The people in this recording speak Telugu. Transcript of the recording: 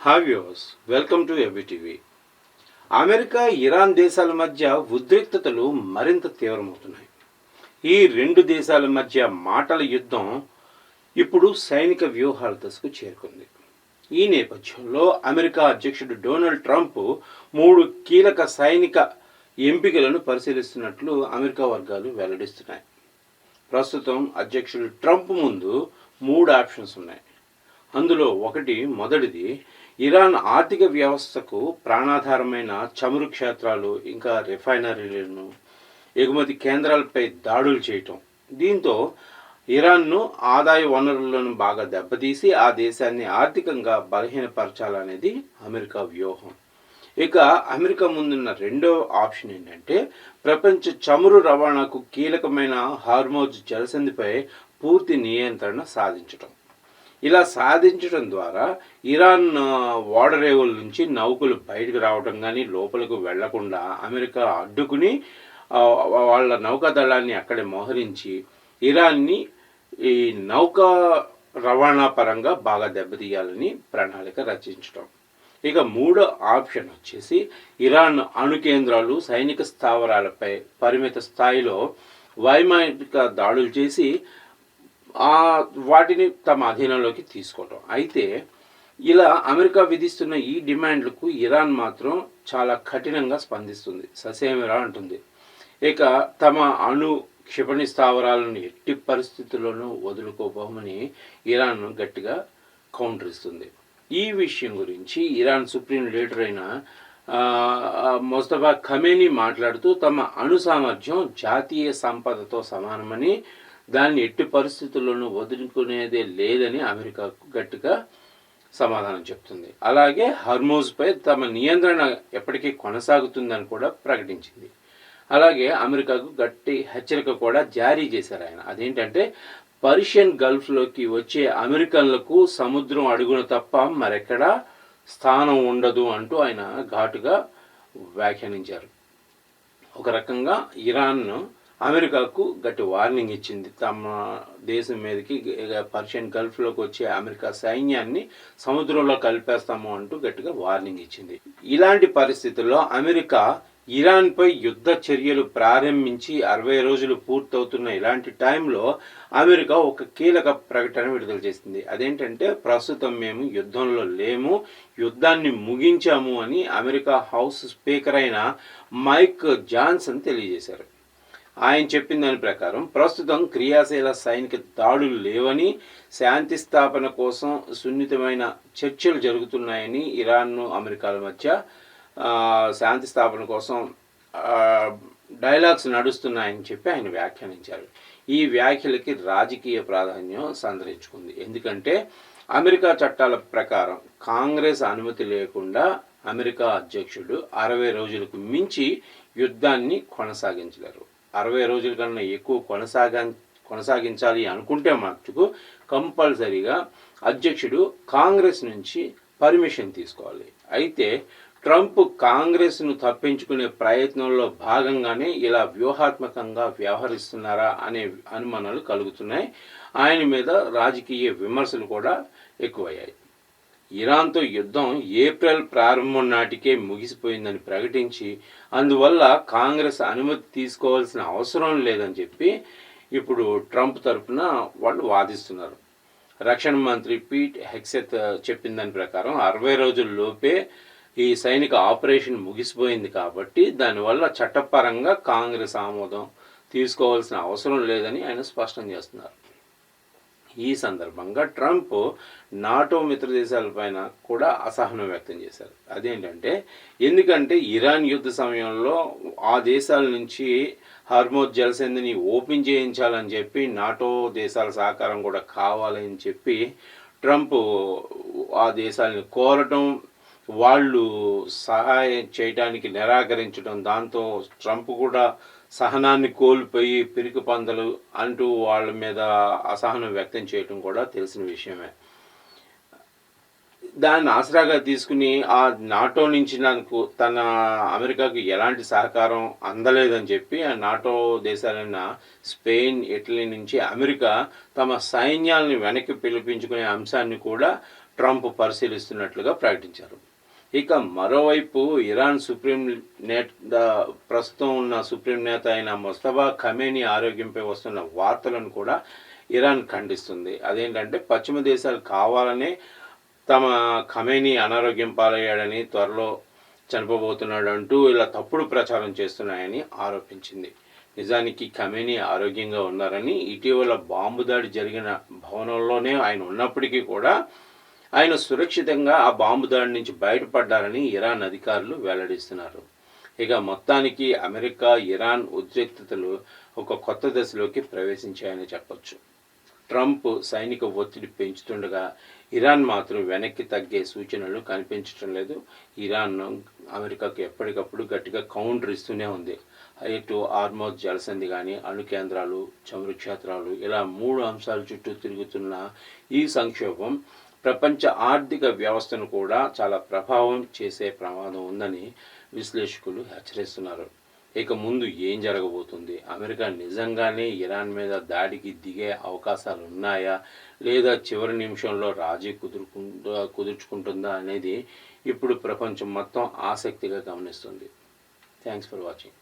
Hi viewers, welcome to TV. America, Iran దేశాల మధ్య ఉద్రిక్తతలు మరింత తీవ్రమవుతున్నాయి. ఈ రెండు దేశాల మధ్య మాటల యుద్ధం ఇప్పుడు సైనిక వ్యూహాల దశకు చేరుకుంది. ఈ నేపథ్యంలో అమెరికా అధ్యక్షుడు డొనాల్డ్ ట్రంప్ 3 కీలక సైనిక ఎంపికలను పరిశీలిస్తున్నట్లు అమెరికా వర్గాలు వెల్లడిస్తున్నాయి. ప్రస్తుతం అధ్యక్షుడు ట్రంప్ ముందు 3 ఆప్షన్స్ ఉన్నాయి. అందులో మొదటిది ఇరాన్ ఆర్థిక వ్యవస్థకు ప్రాణాధారమైన చమురు క్షేత్రాలు, ఇంకా రిఫైనరీలను, ఎగుమతి కేంద్రాలపై దాడులు చేయటం. దీంతో ఇరాన్ను ఆదాయ వనరులను బాగా దెబ్బతీసి ఆ దేశాన్ని ఆర్థికంగా బలహీనపరచాలనేది అమెరికా వ్యూహం. ఇక అమెరికా ముందున్న రెండో ఆప్షన్ ఏంటంటే ప్రపంచ చమురు రవాణాకు కీలకమైన హార్మోజ్ జలసంధిపై పూర్తి నియంత్రణ సాధించటం. ఇలా సాధించడం ద్వారా ఇరాన్ ఓడరేవుల నుంచి నౌకలు బయటకు రావడం కానీ లోపలకు వెళ్లకుండా అమెరికా అడ్డుకుని వాళ్ళ నౌకాదళాన్ని అక్కడే మోహరించి ఇరాన్ని ఈ నౌకా రవాణా పరంగా బాగా దెబ్బతీయాలని ప్రణాళిక రచించడం. ఇక మూడో ఆప్షన్ వచ్చేసి ఇరాన్ అణు కేంద్రాలు, సైనిక స్థావరాలపై పరిమిత స్థాయిలో వైమానిక దాడులు చేసి వాటిని తమ అధీనంలోకి తీసుకోవటం. అయితే ఇలా అమెరికా విధిస్తున్న ఈ డిమాండ్లకు ఇరాన్ మాత్రం చాలా కఠినంగా స్పందిస్తుంది, ససేమిరా అంటుంది. ఇక తమ అణు క్షిపణి స్థావరాలను ఎట్టి పరిస్థితుల్లోనూ వదులుకోబోమని ఇరాన్ గట్టిగా కౌంటర్ ఇస్తుంది. ఈ విషయం గురించి ఇరాన్ సుప్రీం లీడర్ అయిన ముస్తఫా ఖమేనీ మాట్లాడుతూ తమ అణు సామర్థ్యం జాతీయ సంపదతో సమానమని, దాన్ని ఎట్టి పరిస్థితుల్లోనూ వదులుకునేదే లేదని అమెరికాకు గట్టిగా సమాధానం చెప్తుంది. అలాగే హర్మోజ్పై తమ నియంత్రణ ఎప్పటికీ కొనసాగుతుందని కూడా ప్రకటించింది. అలాగే అమెరికాకు గట్టి హెచ్చరిక కూడా జారీ చేశారు ఆయన. అదేంటంటే పర్షియన్ గల్ఫ్లోకి వచ్చే అమెరికన్లకు సముద్రం అడుగున తప్ప మరెక్కడా స్థానం ఉండదు అంటూ ఆయన ఘాటుగా వ్యాఖ్యానించారు. ఒక రకంగా ఇరాన్ అమెరికాకు గట్టి వార్నింగ్ ఇచ్చింది. తమ దేశం మీదకి పర్షియన్ గల్ఫ్లోకి వచ్చే అమెరికా సైన్యాన్ని సముద్రంలో కలిపేస్తాము అంటూ గట్టిగా వార్నింగ్ ఇచ్చింది. ఇలాంటి పరిస్థితుల్లో అమెరికా ఇరాన్పై యుద్ధ చర్యలు ప్రారంభించి 60 రోజులు పూర్తవుతున్న ఇలాంటి టైంలో అమెరికా ఒక కీలక ప్రకటన విడుదల చేసింది. అదేంటంటే ప్రస్తుతం మేము యుద్ధంలో లేము, యుద్ధాన్ని ముగించాము అని అమెరికా హౌస్ స్పీకర్ అయిన మైక్ జాన్సన్ తెలియజేశారు. ఆయన చెప్పిన దాని ప్రకారం ప్రస్తుతం క్రియాశీల సైనిక దాడులు లేవని, శాంతి స్థాపన కోసం సున్నితమైన చర్చలు జరుగుతున్నాయని, ఇరాన్ను అమెరికాల మధ్య శాంతి స్థాపన కోసం డైలాగ్స్ నడుస్తున్నాయని చెప్పి ఆయన వ్యాఖ్యానించారు. ఈ వ్యాఖ్యలకి రాజకీయ ప్రాధాన్యం సంతరించుకుంది. ఎందుకంటే అమెరికా చట్టాల ప్రకారం కాంగ్రెస్ అనుమతి లేకుండా అమెరికా అధ్యక్షుడు 60 రోజులకు మించి యుద్ధాన్ని కొనసాగించలేరు. 60 రోజుల కన్నా ఎక్కువ కొనసాగించాలి అనుకుంటే మటుకు కంపల్సరీగా అధ్యక్షుడు కాంగ్రెస్ నుంచి పర్మిషన్ తీసుకోవాలి. అయితే ట్రంప్ కాంగ్రెస్ను తప్పించుకునే ప్రయత్నంలో భాగంగానే ఇలా వ్యూహాత్మకంగా వ్యవహరిస్తున్నారా అనే అనుమానాలు కలుగుతున్నాయి. ఆయన మీద రాజకీయ విమర్శలు కూడా ఎక్కువయ్యాయి. ఇరాన్తో యుద్ధం ఏప్రిల్ ప్రారంభం నాటికే ముగిసిపోయిందని ప్రకటించి అందువల్ల కాంగ్రెస్ అనుమతి తీసుకోవాల్సిన అవసరం లేదని చెప్పి ఇప్పుడు ట్రంప్ తరఫున వాళ్ళు వాదిస్తున్నారు. రక్షణ మంత్రి పీట్ హెక్సెత్ చెప్పిన దాని ప్రకారం 60 రోజుల్లోపే ఈ సైనిక ఆపరేషన్ ముగిసిపోయింది కాబట్టి దానివల్ల చట్టపరంగా కాంగ్రెస్ ఆమోదం తీసుకోవాల్సిన అవసరం లేదని ఆయన స్పష్టం చేస్తున్నారు. ఈ సందర్భంగా ట్రంప్ నాటో మిత్ర దేశాలపైన కూడా అసహనం వ్యక్తం చేశారు. అదేంటంటే ఎందుకంటే ఇరాన్ యుద్ధ సమయంలో ఆ దేశాల నుంచి హర్మోజ్ జలసంధిని ఓపెన్ చేయించాలని చెప్పి నాటో దేశాల సహకారం కూడా కావాలని చెప్పి ట్రంప్ ఆ దేశాలను కోరటం, వాళ్ళు సహాయం చేయడానికి నిరాకరించడం, దాంతో ట్రంప్ కూడా సహనాన్ని కోల్పోయి పిరికి పందలు అంటూ వాళ్ళ మీద అసహనం వ్యక్తం చేయడం కూడా తెలిసిన విషయమే. దాన్ని ఆసరాగా తీసుకుని ఆ నాటో నుంచి నాకు అమెరికాకు ఎలాంటి సహకారం అందలేదని చెప్పి ఆ నాటో దేశాలైన స్పెయిన్, ఇటలీ నుంచి అమెరికా తమ సైన్యాలను వెనక్కి పిలిపించుకునే అంశాన్ని కూడా ట్రంప్ పరిశీలిస్తున్నట్లుగా ప్రకటించారు. ఇక మరోవైపు ఇరాన్ ప్రస్తుతం ఉన్న సుప్రీం నేత అయిన ముస్తఫా ఖమేనీ ఆరోగ్యంపై వస్తున్న వార్తలను కూడా ఇరాన్ ఖండిస్తుంది. అదేంటంటే పశ్చిమ దేశాలు కావాలనే తమ ఖమేనీ అనారోగ్యం పాలయ్యాడని, త్వరలో చనిపోబోతున్నాడు అంటూ ఇలా తప్పుడు ప్రచారం చేస్తున్నాయని ఆరోపించింది. నిజానికి ఖమేనీ ఆరోగ్యంగా ఉన్నారని, ఇటీవల బాంబు దాడి జరిగిన భవనంలోనే ఆయన ఉన్నప్పటికీ కూడా ఆయన సురక్షితంగా ఆ బాంబు దాడి నుంచి బయటపడ్డారని ఇరాన్ అధికారులు వెల్లడిస్తున్నారు. ఇక మొత్తానికి అమెరికా ఇరాన్ ఉద్రిక్తతలు ఒక కొత్త దశలోకి ప్రవేశించాయని చెప్పొచ్చు. ట్రంప్ సైనిక ఒత్తిడి పెంచుతుండగా ఇరాన్ మాత్రం వెనక్కి తగ్గే సూచనలు కనిపించడం లేదు. ఇరాన్ అమెరికాకు ఎప్పటికప్పుడు గట్టిగా కౌంటర్ ఇస్తూనే ఉంది. ఇటు హార్మోజ్ జలసంధి కానీ, అణు కేంద్రాలు, చమురు క్షేత్రాలు, ఇలా 3 అంశాల చుట్టూ తిరుగుతున్న ఈ సంక్షోభం ప్రపంచ ఆర్థిక వ్యవస్థను కూడా చాలా ప్రభావం చేసే ప్రమాదం ఉందని విశ్లేషకులు హెచ్చరిస్తున్నారు. ఇక ముందు ఏం జరగబోతుంది? అమెరికా నిజంగానే ఇరాన్ మీద దాడికి దిగే అవకాశాలు ఉన్నాయా, లేదా చివరి నిమిషంలో రాజీ కుదుర్చుకుంటుందా అనేది ఇప్పుడు ప్రపంచం మొత్తం ఆసక్తిగా గమనిస్తుంది. Thanks for watching.